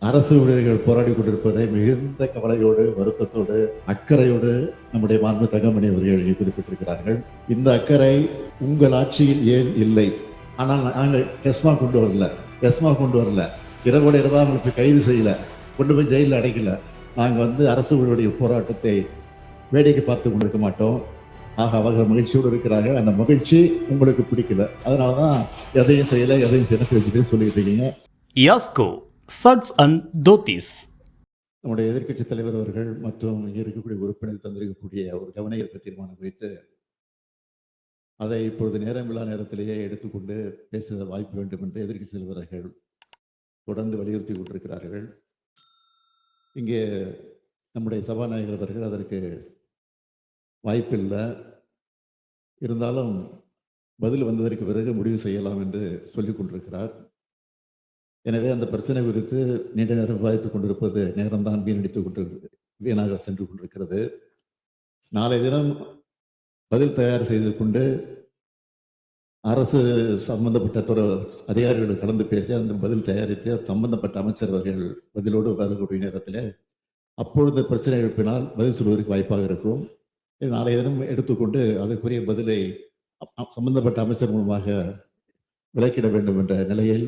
அரசு ஊழியர்கள் போராடி கொண்டிருப்பதை மிகுந்த கவலையோடு, வருத்தத்தோடு, அக்கறையோடு நம்முடைய மாண்பு தங்கமணி அவர்கள் குறிப்பிட்டிருக்கிறார்கள். இந்த அக்கறை உங்கள் ஆட்சியில் ஏன் இல்லை? ஆனால் நாங்கள் டெஸ்மா கொண்டு வரல, இரவோட இரவா அவங்களுக்கு கைது செய்யல, கொண்டு போய் ஜெயிலில் அடைக்கல. நாங்கள் அரசு ஊழியருடைய போராட்டத்தை வேடிக்கை பார்த்து கொண்டிருக்க மாட்டோம். ஆக அவர்கள் மகிழ்ச்சியோடு இருக்கிறார்கள். அந்த மகிழ்ச்சி உங்களுக்கு பிடிக்கல, அதனாலதான் எதையும் செய்யல, எதையும் சிறப்பு வச்சுட்டு சொல்லிட்டு இருக்கீங்க. Yasco shirts and dhotis. நம்முடைய எதிர்க்கட்சி தலைவர் அவர்கள் மற்றும் இங்கே இருக்கக்கூடிய உறுப்பினர் தந்திருக்கக்கூடிய ஒரு கவனஈர்ப்பு தீர்மானம் குறித்து அதை இப்பொழுது நேரமில்லா நேரத்திலேயே எடுத்துக்கொண்டு பேச வாய்ப்பு வேண்டும் என்று எதிர்க்கட்சி தலைவர்கள் தொடர்ந்து வலியுறுத்தி கொண்டிருக்கிறார்கள். இங்கே நம்முடைய சபாநாயகர் அவர்கள் அதற்கு வாய்ப்பில்லை, இருந்தாலும் பதில் வந்ததற்கு பிறகு முடிவு செய்யலாம் என்று சொல்லிக் கொண்டிருக்கிறார். எனவே அந்த பிரச்சனை குறித்து நீண்ட நேரம் விவாதித்துக் கொண்டிருப்பது நேரம்தான் வீணாக சென்று கொண்டிருக்கிறது. நாளை தினம் பதில் தயார் செய்து கொண்டு அரசு சம்பந்தப்பட்ட அதிகாரிகள் கலந்து பேசி அந்த பதில் தயாரித்து சம்பந்தப்பட்ட அமைச்சர் அவர்கள் பதிலோடு வரக்கூடிய நேரத்தில் அப்பொழுது பிரச்சனை எழுப்பினால் பதில் சொல்வதற்கு வாய்ப்பாக இருக்கும். நாளைய தினம் எடுத்துக்கொண்டு அதற்குரிய பதிலை சம்பந்தப்பட்ட அமைச்சர் மூலமாக விளக்கிட வேண்டும் என்ற நிலையில்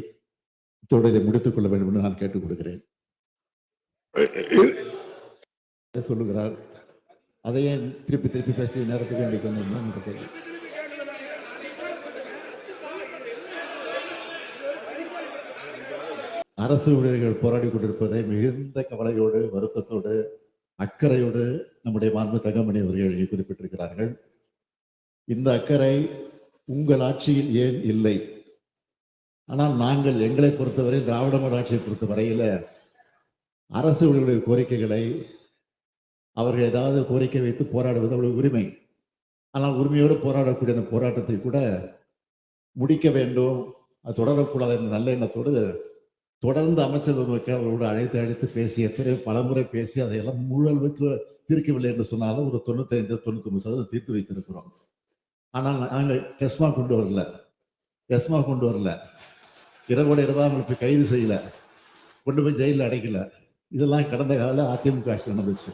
இதை முடித்துக் கொள்ள வேண்டும் என்று நான் கேட்டுக் கொடுக்கிறேன். சொல்லுகிறார், அதையே திருப்பி பேசி நேரத்துக்கு வேண்டிக் அரசு ஊழியர்கள் போராடி கொண்டிருப்பதை மிகுந்த கவலையோடு, வருத்தத்தோடு, அக்கறையோடு நம்முடைய மாண்பு தங்கமணி அவர்கள் குறிப்பிட்டிருக்கிறார்கள். இந்த அக்கறை உங்கள் ஆட்சியில் ஏன் இல்லை? ஆனால் நாங்கள் எங்களை பொறுத்தவரை, திராவிட மாடல் ஆட்சியை பொறுத்த வரையில அரசு ஊழியர்களுடைய கோரிக்கைகளை அவர்கள் ஏதாவது கோரிக்கை வைத்து போராடுவது அவர்களுடைய உரிமை. ஆனால் உரிமையோடு போராடக்கூடிய அந்த போராட்டத்தை கூட முடிக்க வேண்டும், அது தொடரக்கூடாது என்ற நல்ல எண்ணத்தோடு தொடர்ந்து அமைச்சர் அவர்களோடு அழைத்து பேசி பலமுறை பேசி அதையெல்லாம் முழு தீர்க்கவில்லை என்று சொன்னாலும் ஒரு 95-99% தீர்த்து வைத்திருக்கிறோம். ஆனால் நாங்கள் டெஸ்மா கொண்டு வரல, இரவோட இரவா அவங்களுக்கு கைது செய்யல, கொண்டு போய் ஜெயிலில் அடைக்கல. இதெல்லாம் கடந்த கால அதிமுக ஆட்சி நடந்துச்சு,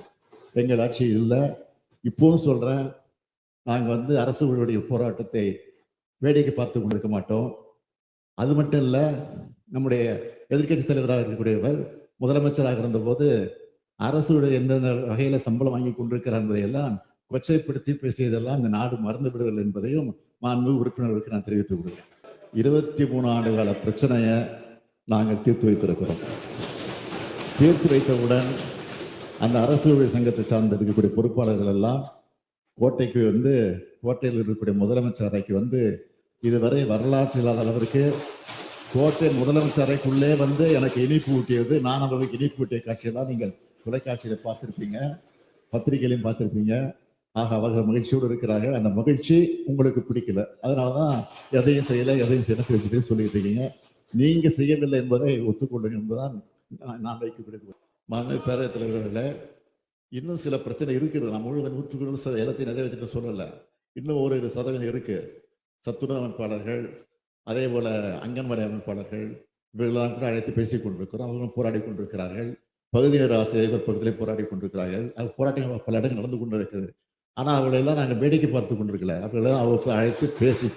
எங்கள் ஆட்சி இல்லை. இப்பவும் சொல்றேன், நாங்கள் அரசு ஊழியருடைய போராட்டத்தை வேடிக்கை பார்த்து கொண்டிருக்க மாட்டோம். அது மட்டும் இல்லை, நம்முடைய எதிர்கட்சி தலைவராக இருக்கக்கூடியவர் முதலமைச்சராக இருந்த போது அரசு ஊழியர் எந்தெந்த வகையில சம்பளம் வாங்கி கொண்டிருக்கிறார் என்பதையெல்லாம் கொச்சைப்படுத்தி பேசியதெல்லாம் இந்த நாடு மறந்து விடுதல் என்பதையும் மாண்பு உறுப்பினர்களுக்கு நான் தெரிவித்துக் கொள்கிறேன். 23 ஆண்டு கால பிரச்சனையை நாங்கள் தீர்த்து வைத்திருக்கிறோம். தீர்த்து வைத்தவுடன் அந்த அரசு ஊழியர் சங்கத்தை சார்ந்து இருக்கக்கூடிய பொறுப்பாளர்கள் எல்லாம் கோட்டையில் இருக்கக்கூடிய முதலமைச்சர் அறைக்கு இதுவரை வரலாற்று இல்லாத அளவிற்கு கோட்டை முதலமைச்சர் அறைக்குள்ளே எனக்கு இனிப்பு ஊட்டியது, நான் அவர்களுக்கு இனிப்பு ஊட்டிய காட்சியெல்லாம் நீங்கள் தொலைக்காட்சியில பார்த்திருப்பீங்க, பத்திரிகையிலையும் பார்த்திருப்பீங்க. ஆக அவர்கள் மகிழ்ச்சியோடு இருக்கிறார்கள். அந்த மகிழ்ச்சி உங்களுக்கு பிடிக்கல, அதனாலதான் எதையும் செய்யல, எதையும் சிறப்பு வச்சுட்டு சொல்லிட்டு இருக்கீங்க. நீங்க செய்யவில்லை என்பதை ஒத்துக்கொள்ளுங்க என்பதுதான் நான் வைக்கக்கூடிய மாண்பு பேரவைத் தலைவர்களே. இன்னும் சில பிரச்சனை இருக்கிறது. நம்ம 100% எல்லாத்தையும் நிறைவேற்றிட்டு சொல்லல, இன்னும் 1% இருக்கு. சத்துணவு அமைப்பாளர்கள், அதே போல அங்கன்வாடி அமைப்பாளர்கள், இவர்களெல்லாம் கூட அழைத்து பேசிக் கொண்டிருக்கிறோம். அவர்களும் போராடி கொண்டிருக்கிறார்கள். பகுதி நேர ஆசிரியர்கள் பக்கத்திலே போராடி கொண்டிருக்கிறார்கள். போராட்டங்கள் பல இடங்கள் நடந்து கொண்டு இருக்கிறது. ஆனால் அவர்களெல்லாம் நாங்கள் வேடிக்கை பார்த்து கொண்டிருக்கல. அவர்களெல்லாம் அவருக்கு அழைத்து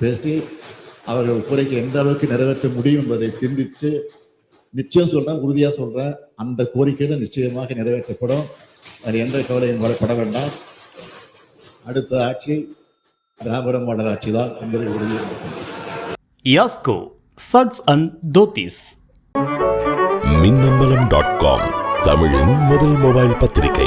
பேசி அவர்கள் கோரிக்கை எந்த அளவுக்கு நிறைவேற்ற முடியும் என்பதை சிந்திச்சு நிச்சயம் சொல்றேன், உறுதியா சொல்றேன், அந்த கோரிக்கையில நிச்சயமாக நிறைவேற்றப்படும். அது எந்த கவலையும் பட வேண்டாம். அடுத்த ஆட்சி திராவிட மாடல் ஆட்சி தான் என்பதை உறுதி. Yasco shirts and dhotis. மின்னம்பலம்.com தமிழின் முதல் மொபைல் பத்திரிகை.